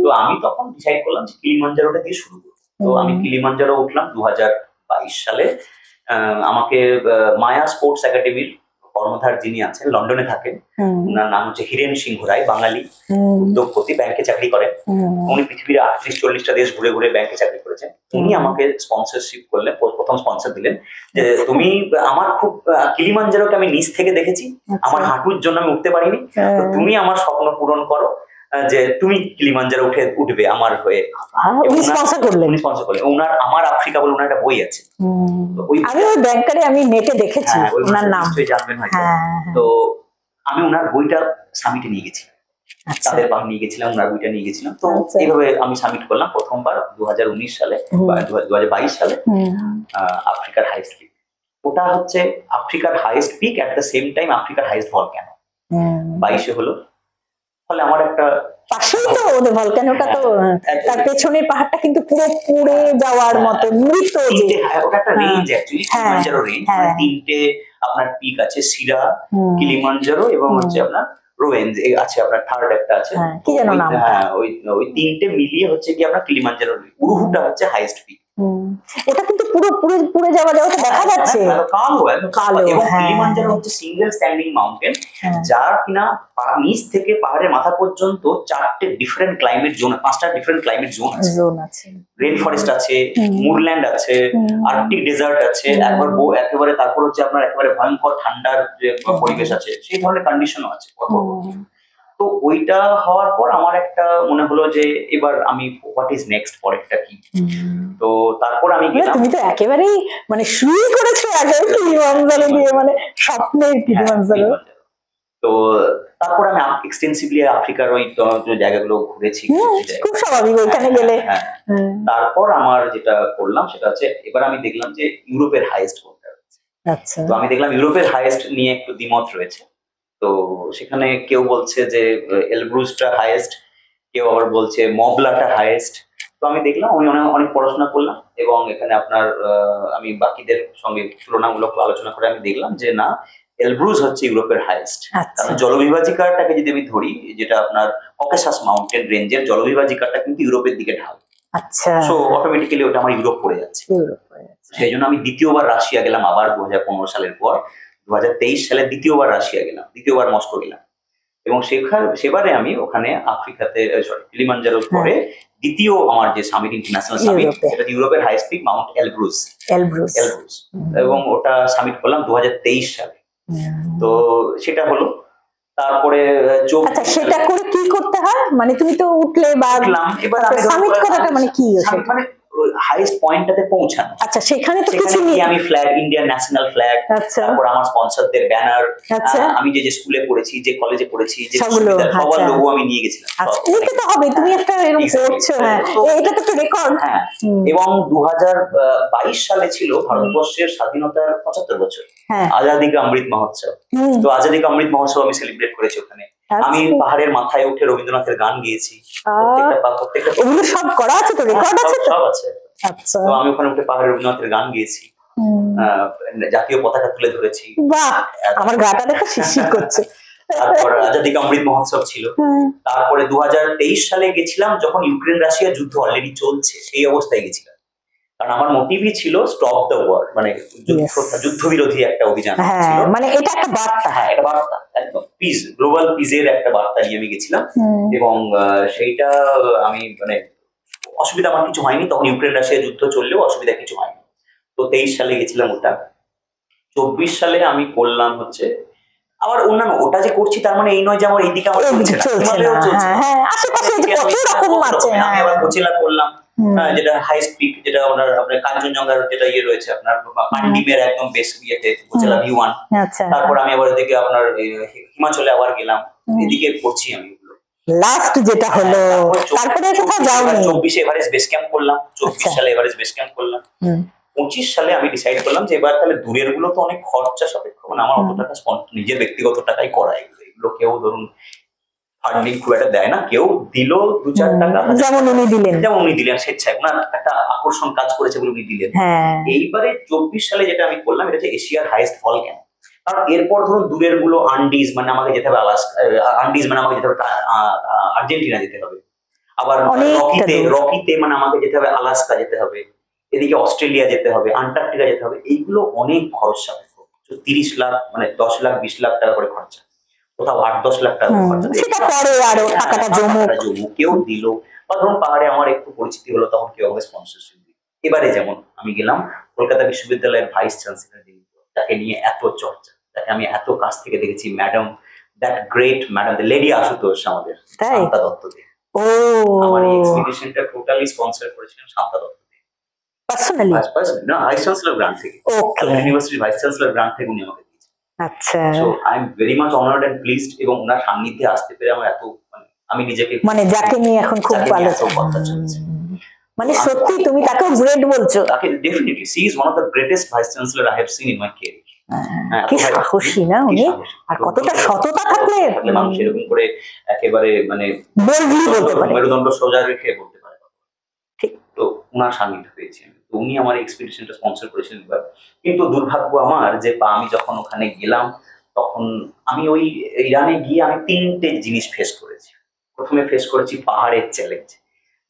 তো আমি তখন ডিসাইড করলাম যে কিলিমাঞ্জারোটা দিয়ে শুরু করব। তো আমি কিলিমাঞ্জারো উঠলাম 2022 সালে। আমাকে মায়া স্পোর্টস একাডেমির কর্ণধার যিনি আছেন, লন্ডনে থাকেন, ওনার নাম হচ্ছে হিরেন সিংহ রায়, বাঙালি উদ্যোগপতি, ব্যাংকে চাকরি করেন উনি। পৃথিবীর 38-40টা দেশ ঘুরে ঘুরে ব্যাংকে চাকরি করেছেন। উনি আমাকে স্পন্সরশিপ করলেন, প্রথম স্পন্সর দিলেন যে তুমি, আমার খুব কিলিমাঞ্জারোকে আমি নিচ থেকে দেখেছি, আমার হাঁটুর জন্য আমি উঠতে পারিনি, তো তুমি আমার স্বপ্ন পূরণ করো যে তুমি কিলিমাঞ্জারো উঠবে আমার হয়ে। উনি স্পন্সর করলেন। ওনার আমার আফ্রিকা বলে ওনার একটা বই আছে,
আমি ওই ব্যাংকারে আমি নেটে দেখেছি ওনার নাম,
জানবেন হয়তো। তো আমি ওনার বইটা সামিটে নিয়ে গেছি, তাদের পাহাড় নিয়ে গেছিলাম, ওনার বইটা নিয়ে গেছিলাম। তো এইভাবে আমি সামিট করলাম প্রথমবার 2019 সালে, 2022 সালে আফ্রিকার হাইস্ট পিক। ওটা হচ্ছে আফ্রিকার highest peak, at the same time আফ্রিকার হাইস্ট ভলক্যানো। 22-এ হলো, ফলে আমার একটা
পাশেই তো ওদের ভলক্যানোটা, তো তার পেছনের পাহাড়টা কিন্তু পুরো পুড়ে যাওয়ার মতো মৃত,
ওটা একটা রেঞ্জ অ্যাকচুয়ালি, কিলিমাঞ্জারো রেঞ্জ। তিনটে আপনার পিক আছে, সিরা, কিলিমাঞ্জারো এবং হচ্ছে আপনার রোয়েন্স আছে, আপনার থার্ড একটা আছে
কি যেন নাম,
হ্যাঁ ওই তিনটে মিলিয়ে হচ্ছে কি আপনার কিলিমাঞ্জারো। উরুহুটা হচ্ছে হাইস্ট পিক।
এটা কিন্তু পুরো পুড়ে যাওয়া দেখা যাচ্ছে,
কালো। এবং কিলিমাঞ্জারো হচ্ছে সিঙ্গেল স্ট্যান্ডিং মাউন্টেন, যার কিনা নিচ থেকে পাহাড়ের মাথা পর্যন্ত 4টে ডিফারেন্ট ক্লাইমেট জোন, 5টা ডিফারেন্ট ক্লাইমেট জোন আছে। রেন ফরেস্ট আছে, মুরল্যান্ড আছে, আর্কটিক ডেজার্ট আছে, একেবারে তারপর হচ্ছে আপনার একেবারে ভয়ঙ্কর ঠান্ডার যে পরিবেশ আছে, সেই ধরনের কন্ডিশনও আছে। তো ওইটা হওয়ার পর আমার একটা মনে হলো যে এবার আমি হোয়াট ইজ নেক্সট, পরেরটা কি। তো তারপর আমি গেলাম।
তুমি তো একেবারেই মানে শুরু করেছো আগে কিলিমাঞ্জারো দিয়ে, মানে স্বপ্নের কিলিমাঞ্জারো।
তো তারপর আমি এক্সটেন্সিভলি আফ্রিকার ওই জায়গাগুলো ঘুরেছি,
খুব স্বাভাবিক ওখানে গেলে।
তারপর আমার যেটা করলাম সেটা হচ্ছে এবার আমি দেখলাম যে ইউরোপের হাইয়েস্ট কোনটা। আচ্ছা, তো আমি দেখলাম ইউরোপের হাইয়েস্ট নিয়ে একটু দ্বিমত রয়েছে। তো সেখানে কেউ বলছে যে এলব্রুজটা হাইয়েস্ট, কেউ আবার বলছে মবলাটা হাইয়েস্ট। তো আমি দেখলাম, আমি অনেক পড়াশোনা করলাম এবং এখানে আপনার আমি বাকিদের সঙ্গে তুলনামূলক আলোচনা করে আমি দেখলাম যে না, এলব্রুজ হচ্ছে ইউরোপের হাইয়েস্ট। কারণ জলবিভাজিকাটাকে যদি আমি ধরি, যেটা আপনার ককেশাস মাউন্টেন রেঞ্জের জলবিভাজিকাটা কিন্তু ইউরোপের দিকে ঢাল। আচ্ছা, সো অটোমেটিক্যালি ওটা আমার ইউরোপ পড়ে যাচ্ছে। সেই জন্য আমি দ্বিতীয়বার রাশিয়া গেলাম, আবার 2015 সালের পর 2023 সালে দ্বিতীয়বার রাশিয়া গেলাম, দ্বিতীয়বার মস্কো গেলাম। এবং সেবারে আমি ওখানে আফ্রিকাতে কিলিমাঞ্জারোর পরে দ্বিতীয় আমার যে সামিট, ইন্টারন্যাশনাল সামিট, সেটা ইউরোপের হাইয়েস্ট পিক মাউন্ট এলব্রুজ। এবং ওটা সামিট করলাম 2023 সালে। তো সেটা হলো। তারপরে
সেটা করে কি করতে হয়, মানে তুমি তো উঠলে বা
এবার
সামিট করাটা মানে কি,
মানে হাইয়েস্ট পয়েন্টটাতে পৌঁছানো।
আচ্ছা, সেখানে তো কিছু
আমি ফ্ল্যাগ, ইন্ডিয়ান ন্যাশনাল ফ্ল্যাগ, তারপর আমার স্পন্সরদের ব্যানার, আমি যে স্কুলে পড়েছি, যে কলেজে পড়েছি, যে সবার লোগো আমি নিয়ে গেছিলাম।
নিতে তো হবে, তুমি একটা এরকম করছো, হ্যাঁ এটা তো রেকর্ড। হ্যাঁ,
এবং 2022 সালে ছিল ভারতবর্ষের স্বাধীনতার 75 বছর, আজাদি কা অমৃত মহোৎসব। তো আজাদি কা অমৃত মহোৎসব আমি সেলিব্রেট করেছি ওখানে। আমি পাহাড়ের মাথায় উঠে রবীন্দ্রনাথের গান গেয়েছি, প্রত্যেকটা
ওগুলো সব করা আছে তো, রেকর্ড আছে,
সব আছে। আচ্ছা, তো আমি ওখানে উঠে পাহাড়ে রবীন্দ্রনাথের গান গেয়েছি, জাতীয় পতাকা তুলে ধরেছি।
বাহ, আমার গাটা দেখো শিরশির করছে।
তারপর আজাদি কা অমৃত মহোৎসব ছিল। তারপরে 2023 সালে গেছিলাম, যখন ইউক্রেন রাশিয়া যুদ্ধ অলরেডি চলছে, সেই অবস্থায় গেছিলাম। কারণ আমার মোটিভই ছিল স্টপ দ্য ওয়ার, মানে যুদ্ধবিরোধী একটা অভিযান ছিল,
মানে এটা একটা বার্তা।
হ্যাঁ, এটা বার্তা, একদম পিস, গ্লোবাল পিসের একটা বার্তা নিয়ে আমি গেছিলাম। এবং সেইটা আমি মানে অসুবিধা আমার কিছু হয়নি, তখন ইউক্রেন রাশিয়া যুদ্ধ চললেও অসুবিধা কিছু হয়নি। তো 23 সালে গেছিলাম ওটা। 24 সালে আমি করলাম হচ্ছে আবার অন্যান্য, ওটা যে করছি তার মানে এই নয় যে আমার এইদিকে আমার
চলছে না, আশেপাশে কত রকম আছে।
আমি আবার কোচেলা করলাম, যেটা হাইস্ট পিক, যেটা আপনার কাঞ্চনজঙ্ঘার যেটা ইয়ে রয়েছে আপনার পান্ডিমের একদম বেস ইয়েতে উপজেলা ভিউ 1। তারপর আমি আবার এদিকে আপনার হিমাচলে আবার গেলাম, এদিকে করছি আমি।
লাস্ট যেটা হলো তারপরে কোথাও যাওনি?
24 এভারেস্ট বেস ক্যাম্প করলাম, 24 সালে এভারেস্ট বেস ক্যাম্প করলাম। 25 সালে আমি ডিসাইড করলাম যে এবার তাহলে দূরের গুলো তো অনেক খরচা সাপেক্ষ, মানে আমার অত টাকা নিজের ব্যক্তিগত টাকাই করা, এগুলো কেউ ধরুন ফান্ডিং খুব একটা দেয় না, কেউ দিল 2-4 টাকা,
যেমন উনি দিলেন
স্বেচ্ছায়, ওনার একটা আকর্ষণ কাজ করেছে বলে উনি দিলেন। এইবারে 24 সালে যেটা আমি করলাম, এটা হচ্ছে এশিয়ার হাইয়েস্ট ভলক্যানো। কারণ এরপর ধরুন দূরের গুলো আন্ডিজ, মানে আমাকে যেতে হবে আন্ডিজ, মানে আমাকে যেতে হবে আর্জেন্টিনা যেতে হবে, আবার রকিতে মানে আমাকে যেতে হবে আলাস্কা যেতে হবে, এদিকে অস্ট্রেলিয়া যেতে হবে, আন্টার্কটিকা যেতে হবে। এইগুলো অনেক খরচ সাপেক্ষ, 30 লাখ মানে 10 লাখ 20 লাখ টাকা করে খরচা, কোথাও 8-10 লাখ টাকা খরচা, কেউ দিল। বা ধরুন পাহাড়ে আমার একটু পরিচিতি হলো, তখন কেউ আমাকে স্পন্সরশিপ দিল। এবারে যেমন আমি গেলাম কলকাতা বিশ্ববিদ্যালয়ের ভাইস চ্যান্সেলর, তাকে নিয়ে এত চর্চা, তাকে আমি এত কাছ থেকে দেখেছি, madam, that great madam, the lady Ashutosh, আমাদের শান্তা দত্ত দে। আমার এই এক্সপিডিশনটা টোটালি স্পন্সর করেছিলেন শান্তা দত্ত দে, পার্সোনালি, না ভাইস চ্যান্সেলর গ্রান্ট থেকে, ইউনিভার্সিটি ভাইস চ্যান্সেলর গ্রান্ট থেকে উনি আমাকে দিয়েছেন।
আচ্ছা,
so I am very much honoured and pleased, এবং ওনার সান্নিধ্যে আসতে পেরে আমার এত, মানে আমি নিজেকে,
মানে যাকে নিয়ে এখন খুব ভালো কথা চলছে, মানে সত্যি তুমি তাকে গ্রেট বলছো।
তাকে definitely, she is one of the greatest vice chancellor I have seen in my career.
কি সাহসী না উনি, আর কতটা সততা থাকলে
মানুষ এরকম করে একেবারে মানে মেরুদণ্ড সোজা রেখে বলতে পারে। ঠিক, তো ওনার সান্নিধ্য পেয়েছি আমি, তো উনি আমার এক্সপিডিশনটা স্পন্সর করেছিলেন এবার। কিন্তু দুর্ভাগ্য আমার যে আমি যখন ওখানে গেলাম, তখন আমি ওই ইরানে গিয়ে আমি 3টে জিনিস ফেস করেছি। প্রথমে ফেস করেছি পাহাড়ের চ্যালেঞ্জ,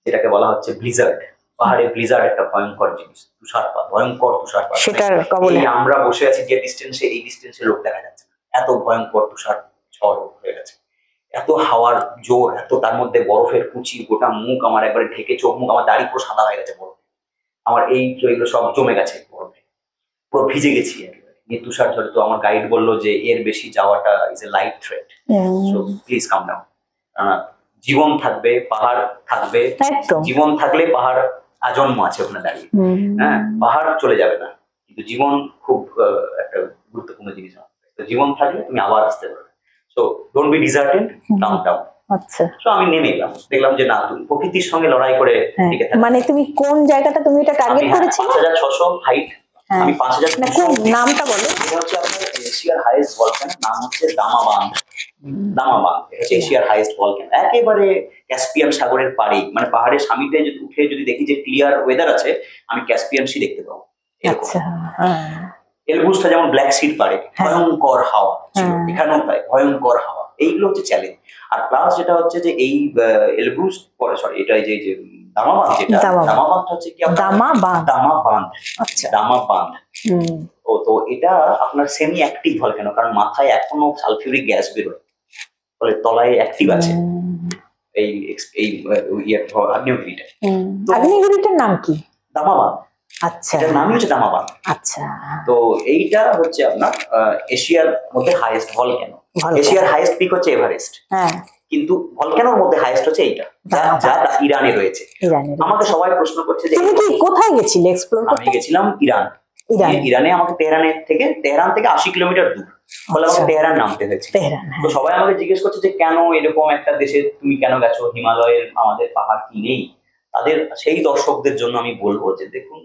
যেটাকে বলা হচ্ছে ব্লিজার্ড। পাহাড়ে ব্লিজার্ড একটা ভয়ঙ্কর জিনিস, তুষারপাত, ভয়ঙ্কর তুষারপাত।
সেটার কবলে
আমরা বসে আছি যে ডিস্টেন্সে, এই ডিস্টেন্সে লোক দেখা যাচ্ছে না, এত ভয়ঙ্কর তুষার ঝড় হয়ে গেছে, এত হাওয়ার জোর, এত তার মধ্যে বরফের কুচি, গোটা মুখ আমার একবারে ঢেকে, চোখ মুখ, আমার দাড়ি পুরো সাদা হয়ে গেছে বরফে, আমার এগুলো সব জমে গেছে বরফে, পুরো ভিজে গেছি একেবারে। এই তুষার ঝড়ে তো আমার গাইড বললো যে এর বেশি যাওয়াটা is a light threat, so please come down. জীবন থাকবে, পাহাড় থাকবে, জীবন থাকলে পাহাড় আজন্ম আছে ওখানে দাঁড়িয়ে, হ্যাঁ, পাহাড় চলে যাবে না, কিন্তু জীবন খুব একটা গুরুত্বপূর্ণ জিনিস। তো জীবন থাকলে তুমি আবার আসতে পারবে, so don't be deserted, calm down. আচ্ছা, তো আমি নেমে এলাম, দেখলাম যে না, তুমি প্রকৃতির সঙ্গে লড়াই করে টিকে থাকবে।
মানে তুমি কোন জায়গাটা তুমি এটা টার্গেট করেছিলে?
5600 হাইট, আমি 5000।
নামটা বলো।
এটা হচ্ছে আপনার এশিয়ার হাইয়েস্ট ভলক্যানো, নাম হচ্ছে দামাবান্ধ। দামাবান্ধ হচ্ছে এশিয়ার হাইয়েস্ট ভলক্যানো, একেবারে ক্যাসপিয়ান সাগরের পাড়ে, মানে পাহাড়ের সামিটে যদি উঠে যদি দেখি যে ক্লিয়ার ওয়েদার আছে, আমি ক্যাসপিয়ান সি দেখতে পাবো।
আচ্ছা,
এলব্রুসটা যেমন ব্ল্যাক সির পারে, ভয়ঙ্কর হাওয়া ছিল, এখানেও তাই ভয়ঙ্কর হাওয়া। এইগুলো হচ্ছে চ্যালেঞ্জ। আর প্লাস যেটা হচ্ছে যে এই এলব্রুস পরে, সরি, এটা যে দামাবান্ধ, যেটা দামাবান্ধটা হচ্ছে কি, দামাবান্ধ, আচ্ছা, দামাবান্ধ। তো এটা আপনার সেমি অ্যাক্টিভ ভলক্যানো, কারণ মাথায় এখনো সালফিউরিক গ্যাস বেরোয়, ফলে তলায় অ্যাক্টিভ আছে এই আগ্নেয়গিরিটা।
আগ্নেয়গিরিটার নাম কি?
দামাবান্ধ।
আচ্ছা,
এটার নামই হচ্ছে দামাবান্ধ।
আচ্ছা, তো
এইটা হচ্ছে আপনার এশিয়ার মধ্যে হাইয়েস্ট ভলক্যানো। এশিয়ার হাইয়েস্ট পিক হচ্ছে এভারেস্ট, হ্যাঁ, কিন্তু ভলক্যানোর মধ্যে হাইয়েস্ট হচ্ছে এইটা, যা ইরানে রয়েছে। আমাকে সবাই প্রশ্ন করছে যে
তুমি কি কোথায় গেছিলে এক্সপ্লোর করতে?
আমি গেছিলাম ইরান। ইরানে আমাকে তেহরান থেকে 80 কিলোমিটার দূর, বলে আমাকে তেহরান নামতে হয়েছে। তো সবাই আমাকে জিজ্ঞেস করছে যে কেন এরকম একটা দেশে তুমি কেন গেছো, হিমালয়ের আমাদের পাহাড় কি নেই? তাদের সেই দর্শকদের জন্য আমি বলবো যে দেখুন,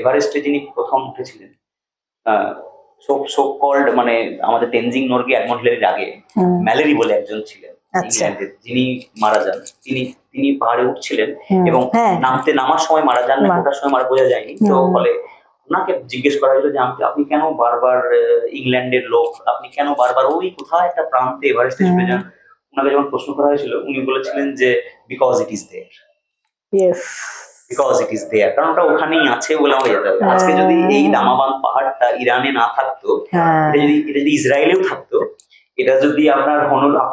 এভারেস্টে যিনি প্রথম উঠেছিলেন, সো কল্ড, মানে আমাদের তেনজিং নোরগে এডমন্ড হিলারির আগে ম্যালেরি বলে একজন ছিলেন ইংল্যান্ডের, যিনি মারা যান। তিনি পাহাড়ে উঠছিলেন এবং নামার সময় মারা যান, ওঠার সময় মারা বোঝা যায়নি। তো ফলে ওনাকে জিজ্ঞেস করা হয়েছিল যে আপনি কেন বারবার ইংল্যান্ডের লোক, আপনি কেন বারবার ওই কোথাও একটা প্রান্তে এভারেস্টে ছুটে যান? ওনাকে যখন প্রশ্ন করা হয়েছিল, উনি বলেছিলেন যে because it is there. Yes, because it is there, কারণ ওটা ওখানেই আছে বলে আমাকে যেতে হবে। আজকে যদি এই দামাবান্ধ পাহাড়টা ইরানে না থাকতো, এটা যদি ইসরায়েলেও থাকতো, এটা যদি আপনার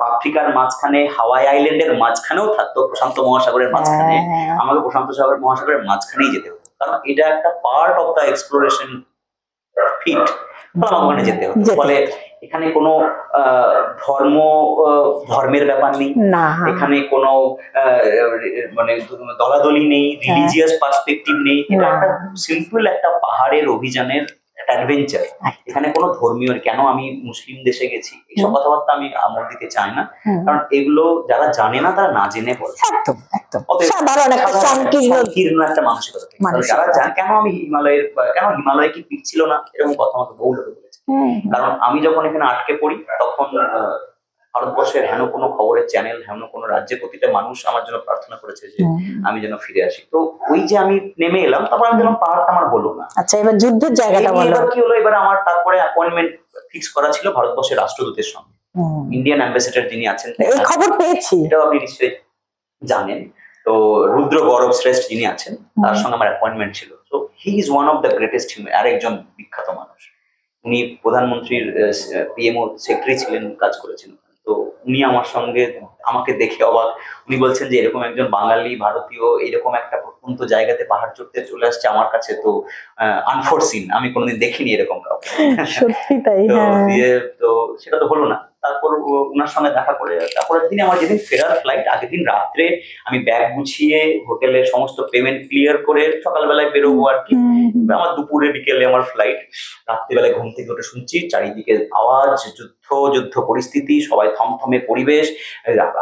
আফ্রিকার মাঝখানে হাওয়াই আইল্যান্ডের মাঝখানেও থাকতো, প্রশান্ত মহাসাগরের মাঝখানে, আমাকে প্রশান্ত সাগর মহাসাগরের মাঝখানেই যেতে হতো, কারণ এটা একটা part of the exploration feat, ওখানে যেতে হতো। ফলে এখানে কোনো ধর্মের ব্যাপার নেই, এখানে কোনো মানে দলাদলি নেই, রিলিজিয়াস পার্সপেক্টিভ নেই। এটা একটা সিম্পল একটা পাহাড়ের অভিযানের একটা অ্যাডভেঞ্চার। এখানে কোনো ধর্মীয়, কেন আমি মুসলিম দেশে গেছি এইসব কথাবার্তা আমি আমল দিতে চাই না, কারণ এগুলো যারা জানে না তারা না জেনে বলে। সংকীর্ণ একটা মানসিকতা। যারা জানে, কেন হিমালয়ে কি পিক ছিল না, এরকম কথা আমাকে বহু লোকে বলেছে। কারণ আমি যখন এখানে আটকে পড়ি তখন ভারতবর্ষের হেন কোনো খবরের চ্যানেল, হেন কোনো রাজ্যে প্রতিটা মানুষ আমার জন্য প্রার্থনা করেছে যে আমি যেন ফিরে আসি। তো ওই যে আমি নেমে এলাম, তারপর আমি যেন পাহাড়টা আমার হলো না।
আচ্ছা, এবার যুদ্ধের জায়গাটা বলো।
এবার কি হলো, এবার আমার তারপরে অ্যাপয়েন্টমেন্ট ফিক্স করা ছিল ভারতবর্ষের রাষ্ট্রদূতের সঙ্গে, ইন্ডিয়ান অ্যাম্বাসেডর যিনি আছেন।
এই খবর পেয়েছি,
এটাও আপনি নিশ্চয়ই জানেন। তো রুদ্র গৌরব শ্রেষ্ঠ যিনি আছেন, তার সঙ্গে আমার অ্যাপয়েন্টমেন্ট ছিল। তো he is one of the greatest human, আরেকজন বিখ্যাত মানুষ। উনি প্রধানমন্ত্রীর পিএমও সেক্রেটারি ছিলেন, কাজ করেছেন। তো উনি আমাকে দেখে অবাক। উনি বলছেন যে এরকম একজন বাঙালি ভারতীয় এরকম একটা প্রত্যন্ত জায়গাতে পাহাড় চড়তে চলে আসছে আমার কাছে, তো আনফোরসিন, আমি কোনোদিন দেখিনি এরকম কাউকে।
সত্যি তাই।
তো সেটা তো হলো না। তারপর ওনার সঙ্গে দেখা করে তারপরের দিন আমার যেদিন ফেরার ফ্লাইট, আগের দিন রাত্রে আমি ব্যাগ গুছিয়ে হোটেলের সমস্ত পেমেন্ট ক্লিয়ার করে সকালবেলায় বেরোবো আর কি। আমার দুপুরে বিকেলে আমার ফ্লাইট। রাত্রিবেলায় ঘুম থেকে উঠে শুনছি চারিদিকে আওয়াজ, যুদ্ধ পরিস্থিতি, সবাই থমথমে পরিবেশ,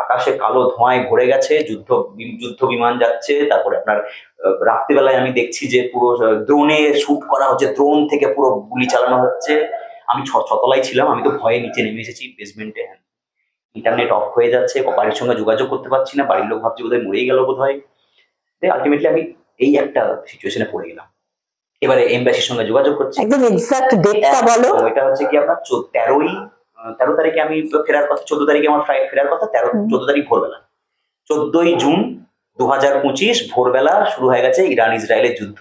আকাশে কালো ধোঁয়ায় ভরে গেছে, যুদ্ধ বিমান যাচ্ছে। তারপরে আপনার রাত্রিবেলায় আমি দেখছি যে পুরো ড্রোনে শুট করা হচ্ছে, ড্রোন থেকে পুরো গুলি চালানো হচ্ছে। আমি ছতলায় ছিলাম, আমি তো ভয়ে নিচে নেমে এসেছি বেসমেন্টে। ইন্টারনেট অফ হয়ে যাচ্ছে, বাড়ির সঙ্গে যোগাযোগ করতে পারছি না, বাড়ির লোক ভাবছে বোধহয় মরেই গেল বোধ হয়। আলটিমেটলি আমি এই একটা সিচুয়েশনে পড়ে গেলাম। এবারে এমবাসির সঙ্গে যোগাযোগ করছি।
একদম এক্সাক্ট ডেটটা বলো।
এটা হচ্ছে কি আপনার 13 তারিখে আমি ফেরার কথা, 14 তারিখে আমার ফ্লাইট ফেরার কথা, 14 তারিখ ভোরবেলা। 14 জুন 2025 ভোরবেলা শুরু হয়ে গেছে ইরান ইসরায়েলের যুদ্ধ।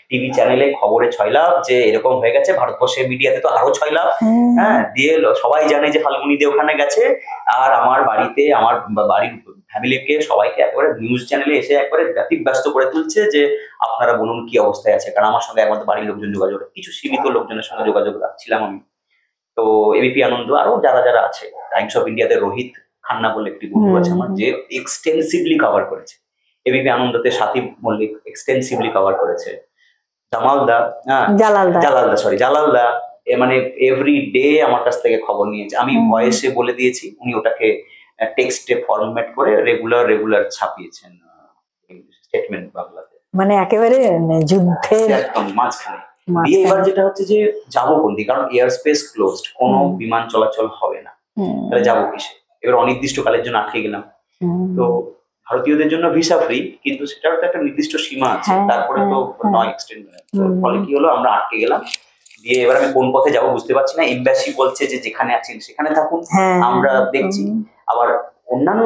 টিভি চ্যানেলে খবরে ছয়লাভ যে এরকম হয়ে গেছে, ভারতবর্ষের মিডিয়াতে তো আরো ছয়লাভ। হ্যাঁ, দিয়ে সবাই জানে যে ফাল্গুনি দে ওখানে গেছে। আর আমার বাড়িতে, আমার বাড়ির ফ্যামিলিকে সবাইকে একবারে নিউজ চ্যানেলে এসে একবারে ব্যতিব্যস্ত করে তুলছে যে আপনারা বলুন কি অবস্থায় আছে। কারণ আমার সঙ্গে একমাত্র বাড়ির লোকজন যোগাযোগ, কিছু সীমিত লোকজনের সঙ্গে যোগাযোগ রাখছিলাম আমি। তো এবিপি আনন্দ, আরো যারা যারা আছে, টাইমস অফ ইন্ডিয়াতে রোহিত খান্না বলে একটি বন্ধু আছে আমার, যে এক্সটেন্সিভলি কভার করেছে। এবিপি আনন্দতে সাকিব মল্লিক এক্সটেন্সিভলি কভার করেছে। জালালদা মানে এভরি ডে আমার কাছ থেকে খবর নিয়েছে। আমি ভয়েসে বলে দিয়েছি, উনি ওটাকে টেক্সটে ফরম্যাট করে রেগুলার ছাপিয়েছেন স্টেটমেন্ট বাংলাতে।
মানে একেবারে যুদ্ধের
একদম মাঝখানে দিয়ে। এবার যেটা হচ্ছে যে যাবো কোন দিকে, কারণ এয়ার স্পেস ক্লোজড, কোনো বিমান চলাচল হবে না, তাহলে যাবো কিসে? এবার অনির্দিষ্টকালের জন্য আটকে গেলাম। তো ভারতীয়দের জন্য ভিসা ফ্রি, কিন্তু সেটার তো একটা নির্দিষ্ট সীমা আছে, তারপরে তো নয় এক্সটেন্ড। ফলে কি হলো, আমরা আটকে গেলাম। দিয়ে এবার আমি কোন পথে যাবো বুঝতে পারছি না। এমবাসি বলছে যে যেখানে আছেন সেখানে থাকুন, আমরা দেখছি। আবার অন্যান্য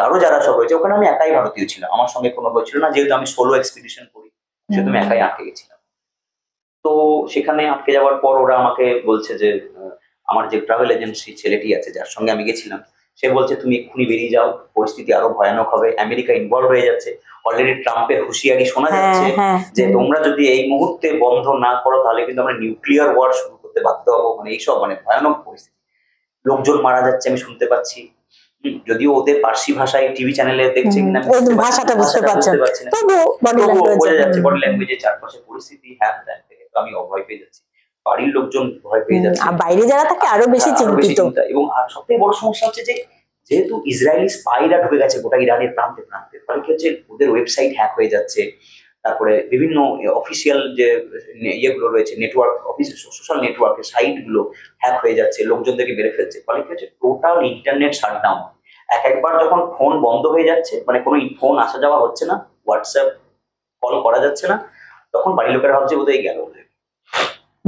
আরো যারা সব রয়েছে, ওখানে আমি একাই ভারতীয় ছিলাম, আমার সঙ্গে কোনো বই ছিল না, যেহেতু আমি সোলো এক্সপিডিশন করি, সেহেতু আমি একাই আটকে গেছিলাম। তো সেখানে আটকে যাওয়ার পর ওরা আমাকে বলছে যে আমার যে ট্রাভেল এজেন্সি ছেলেটি আছে যার সঙ্গে আমি গেছিলাম, সে বলছে তুমি এক্ষুনি বেরিয়ে যাও, পরিস্থিতি আরো ভয়ানক হবে, আমেরিকা ইনভলভ হয়ে যাচ্ছে। অলরেডি ট্রাম্পের হুঁশিয়ারি শোনা যাচ্ছে যে তোমরা যদি এই মুহূর্তে বন্ধ না করো তাহলে কিন্তু আমরা নিউক্লিয়ার ওয়ার শুরু করতে বাধ্য হবো। মানে এইসব মানে ভয়ানক পরিস্থিতি, লোকজন মারা যাচ্ছে আমি শুনতে পাচ্ছি। যদিও ওদের পার্সি ভাষায় টিভি চ্যানেলে দেখছে কিনা
ভাষাটা বুঝতে পারছি না,
বোঝা যাচ্ছে বডি ল্যাঙ্গুয়েজে চারপাশে পরিস্থিতি। হ্যাঁ, আমি অভয় পেয়ে যাচ্ছি, বাড়ির লোকজন ভয় পেয়ে যাচ্ছে,
বাইরে যারা থাকে আরো বেশি চিন্তিত।
এবং আর সবথেকে বড় সমস্যা হচ্ছে যে যেহেতু ইসরায়েলি স্পাইরা ঢুকে গেছে গোটা ইরানের প্রান্তে প্রান্তে, ফলে কি হচ্ছে ওদের ওয়েবসাইট হ্যাক হয়ে যাচ্ছে। তারপরে বিভিন্ন অফিসিয়াল যে ইয়েগুলো রয়েছে, নেটওয়ার্ক, সোশ্যাল নেটওয়ার্কের সাইটগুলো হ্যাক হয়ে যাচ্ছে, লোকজনদেরকে মেরে ফেলছে। ফলে কি হচ্ছে টোটাল ইন্টারনেট শাটডাউন। একবার যখন ফোন বন্ধ হয়ে যাচ্ছে, মানে কোনো ফোন আসা যাওয়া হচ্ছে না, হোয়াটসঅ্যাপ কল করা যাচ্ছে না, তখন বাড়ির লোকেরা ভাবছে বোধহয় গেল।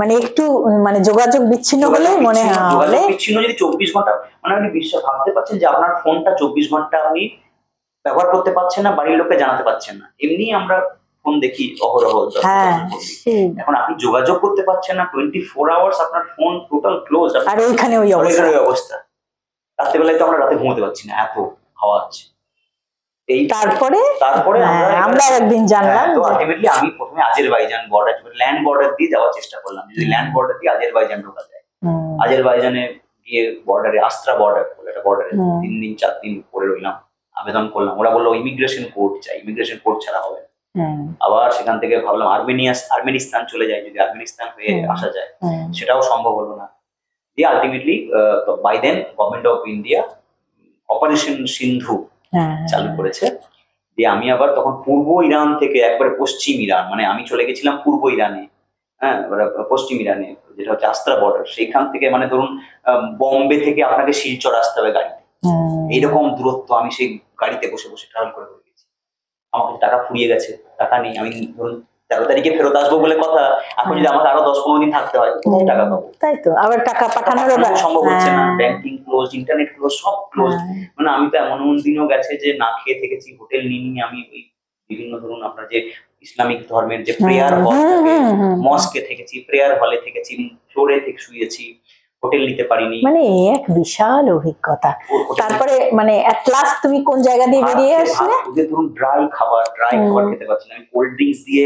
মানে একটু মানে যোগাযোগ বিচ্ছিন্ন হলে মনে হয়
বিচ্ছিন্ন যদি 24 ঘন্টা, মানে আপনি ভাবতে পারছেন যে আপনার ফোনটা 24 ঘন্টা আপনি ব্যবহার করতে পারছেন না, বাড়ির লোককে জানাতে পারছেন না। এমনি আমরা ফোন দেখি অহরহ, এখন আপনি যোগাযোগ করতে পারছেন না 24 আওয়ার্স, আপনার ফোন টোটাল ক্লোজ।
আর ওইখানে ওই
অবস্থা। রাত্রেবেলায় তো আমরা রাতে ঘুমোতে পারছি না, এত হাওয়া আছে।
তারপরে আমরা একদিন জানলাম
তো আলটিমেটলি আমি প্রথমে আজেরবাইজান ল্যান্ড বর্ডার দিয়ে যাওয়ার চেষ্টা করলাম, যদি ল্যান্ড বর্ডার দিয়ে আজেরবাইজান ঢোকা যায়। আজেরবাইজানে গিয়ে বর্ডারে, আস্ত্রা বর্ডার বলে একটা বর্ডারে 3 দিন 4 দিন পরে রইলাম, আবেদন করলাম। ওরা বললো ইমিগ্রেশন কোড চাই, ইমিগ্রেশন কোড ছাড়া হবে। আবার সেখান থেকে ভাবলাম আর্মেনিস্তান চলে যায়, যদি আর্মেনিস্তান হয়ে আসা যায়, সেটাও সম্ভব হলো না। দিয়ে ultimately by then government of India operation Sindhu চালু করেছে। দিয়ে আমি আবার তখন পূর্ব ইরান থেকে একবারে পশ্চিম ইরান, মানে আমি চলে গেছিলাম পূর্ব ইরানে, হ্যাঁ পশ্চিম ইরানে যেটা হচ্ছে আস্ত্রা বর্ডার, সেইখান থেকে মানে ধরুন বম্বে থেকে আপনাকে শিলচর আসতে হবে গাড়িতে, এইরকম দূরত্ব আমি সেই গাড়িতে বসে বসে ট্রাভেল করে গেছি। আমার কাছে টাকা ফুরিয়ে গেছে, টাকা নেই, আমি ধরুন 13 তারিখে ফেরত আসবো বলে কথা, এখন যদি আমাকে আরো 10-15 দিন থাকতে হয় কোথায় টাকা পাবো?
তাই তো, আবার টাকা পাঠানোর
সম্ভব হচ্ছে না, ব্যাংকিং ক্লোজ, ইন্টারনেট ক্লোজ, সব ক্লোজ। মানে আমি তো এমন দিনও গেছে যে না খেয়ে থেকেছি, হোটেল নিয়ে আমি ওই বিভিন্ন ধরুন আপনার যে ইসলামিক ধর্মের যে প্রেয়ার হল থাকে, মস্কে থেকেছি, প্রেয়ার হলে থেকেছি, ফ্লোরে থেকে শুয়েছি, হোটেল নিতে পারিনি।
মানে এক বিশাল অভিজ্ঞতা। তারপরে মানে এট লাস্ট তুমি কোন জায়গা দিয়ে বেরিয়ে আসলে?
ওদের ধরুন ড্রাই খাবার খেতে পারছি না, আমি কোল্ড ড্রিঙ্কস দিয়ে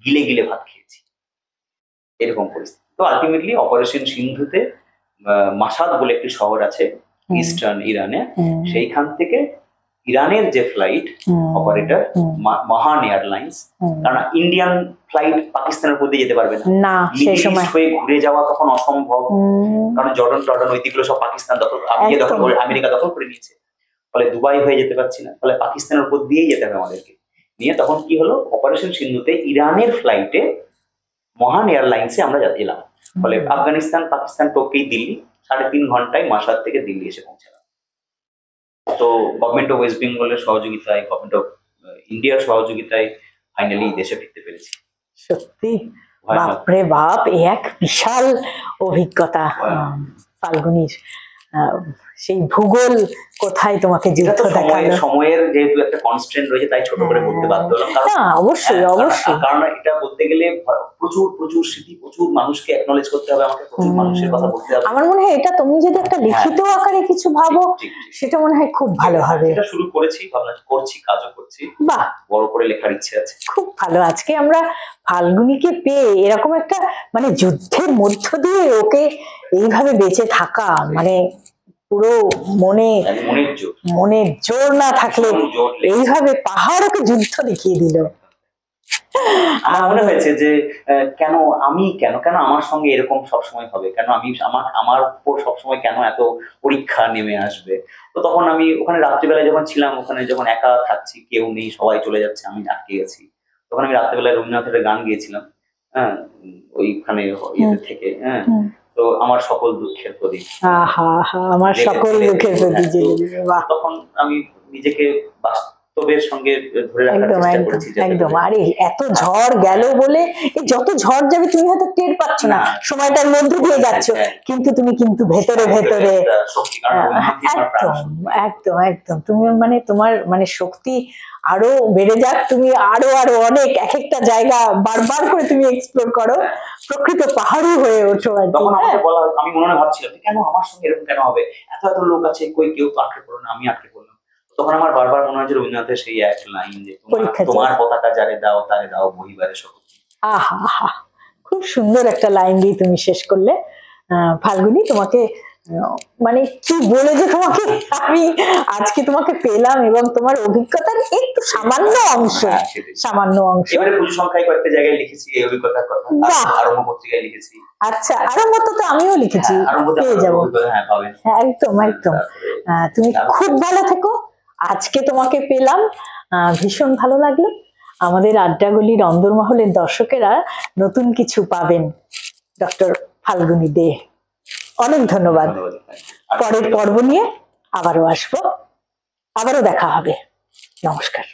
গিলে গিলে ভাত খেয়েছি, এরকম পরিস্থিতি। তো আলটিমেটলি অপারেশন সিন্ধুতে মাসাদ বলে একটি শহর আছে ইস্টার্ন ইরানে, সেইখান থেকে ইরানের যে ফ্লাইট অপারেটর মহান এয়ারলাইন্স, কারণ ইন্ডিয়ান ফ্লাইট পাকিস্তানের মধ্যে যেতে পারবে না, সেই সময় হয়ে ঘুরে যাওয়া তখন অসম্ভব, কারণ জর্ডন ওই দিকগুলো সব পাকিস্তান দখল করে, আমেরিকা দখল করে নিয়েছে, ফলে দুবাই হয়ে যেতে পারছি না, ফলে পাকিস্তানের উপর দিয়েই যেতে হবে আমাদেরকে নিয়ে। তখন কি হলো, অপারেশন সিন্ধুতে ইরানের ফ্লাইটে মহান এয়ারলাইন্সে আমরা এলাম, ফলে আফগানিস্তান পাকিস্তান টোকেই দিল্লি, 3.5 ঘন্টায় মাসাদ থেকে দিল্লি এসে পৌঁছালাম। তো গভর্নমেন্ট অফ ওয়েস্ট বেঙ্গলের সহযোগিতায়, গভর্নমেন্ট অফ ইন্ডিয়ার সহযোগিতায় ফাইনালি দেশে ফিরতে পেরেছি।
সত্যি বাপরে বাপ, এক বিশাল অভিজ্ঞতা ফাল্গুনীর। সেই ভূগোল কোথায় তোমাকে যুদ্ধ দেখালো,
সময়ের যেহেতু একটা কনস্ট্যান্ট রয়েছে তাই ছোট করে বলতে বাধ্য হলাম।
অবশ্যই অবশ্যই,
কারণ এটা বলতে গেলে প্রচুর প্রচুর স্মৃতি, প্রচুর মানুষকে অ্যাকনলেজ করতে হবে আমাকে, প্রচুর মানুষের কথা বলতে হবে।
আমার মনে হয় এটা তুমি যদি একটা লিখিত আকারে কিছু ভাবো, সেটা মনে হয় খুব ভালো হবে।
এটা শুরু করেছি, ভাবনা করছি, কাজও করছি, বাহ, বড় করে লেখার ইচ্ছে আছে।
খুব ভালো। আজকে আমরা ফাল্গুনীকে পেয়ে এরকম একটা মানে যুদ্ধের মধ্য দিয়ে ওকে এইভাবে বেঁচে থাকা, মানে পুরো মনের জোর না থাকলে এইভাবে পাহাড় ওকে যুদ্ধ দেখিয়ে দিল।
আমার মনে হয়েছে যে কেন আমার সঙ্গে এরকম সবসময় হবে, কেন আমি আমার উপর সবসময় কেন এত পরীক্ষা নেমে আসবে। তো তখন আমি ওখানে রাত্রিবেলায় যখন ছিলাম, ওখানে যখন একা থাকছি, কেউ নেই, সবাই চলে যাচ্ছে, আমি আটকে গেছি, তখন আমি রাত্রিবেলায় রবীন্দ্রনাথের গান গিয়েছিলাম, হ্যাঁ ওইখানে থেকে, হ্যাঁ, তো আমার সকল দুঃখের প্রদীপ,
আমার সকল দুঃখের প্রদীপ।
তখন আমি নিজেকে বাস্তবের সঙ্গে ধরে রাখার চেষ্টা করেছি।
একদম। আরে এত ঝড় গেল বলে, যত ঝড় যাবে তুমি হয়তো টের পাচ্ছ না, সময়টার মধ্যে দিয়ে যাচ্ছ, কিন্তু তুমি কিন্তু ভেতরে ভেতরে একদম একদম তুমি মানে তোমার মানে শক্তি আরো বেড়ে যাক, তুমি আরো আরো অনেক এক একটা জায়গা বারবার করে তুমি এক্সপ্লোর করো, প্রকৃত পাহাড়ি হয়ে ওঠো।
তখন আমি মনে ভাবছিলাম কেন আমার সঙ্গে এরকম কেন হবে, এত এত লোক আছে, কেউ তো আটকে পড়লো না, আমি আটকে পড়লাম। তখন আমার বারবার মনে হয় যে রবীন্দ্রনাথের সেই এক লাইন, যে তোমার পতাকা যারে দাও তারে দাও বহিবারে শক্তি।
আহা, খুব সুন্দর একটা লাইন দিয়ে তুমি শেষ করলে ফাল্গুনী। তোমাকে মানে কি বলে যে তোমাকে আমি আজকে তোমাকে পেলাম, এবং তোমার অভিজ্ঞতার একটু সামান্য অংশ
এবারে পুজো সংখ্যায় কয়েকটা জায়গায় লিখেছি এই অভিজ্ঞতার কথা, আরম্ভ পত্রিকায় লিখেছি।
আচ্ছা, আরম্ভ তো আমিও লিখেছি, পেয়ে যাবো। একদম একদম। তুমি খুব ভালো থেকো। আজকে তোমাকে পেলাম, ভীষণ ভালো লাগলো। আমাদের আড্ডাগুলির অন্দরমহলের দর্শকেরা নতুন কিছু পাবেন ডক্টর ফাল্গুনী দে। অনেক ধন্যবাদ। পরের পর্ব নিয়ে আবারও আসবো, আবারও দেখা হবে। নমস্কার।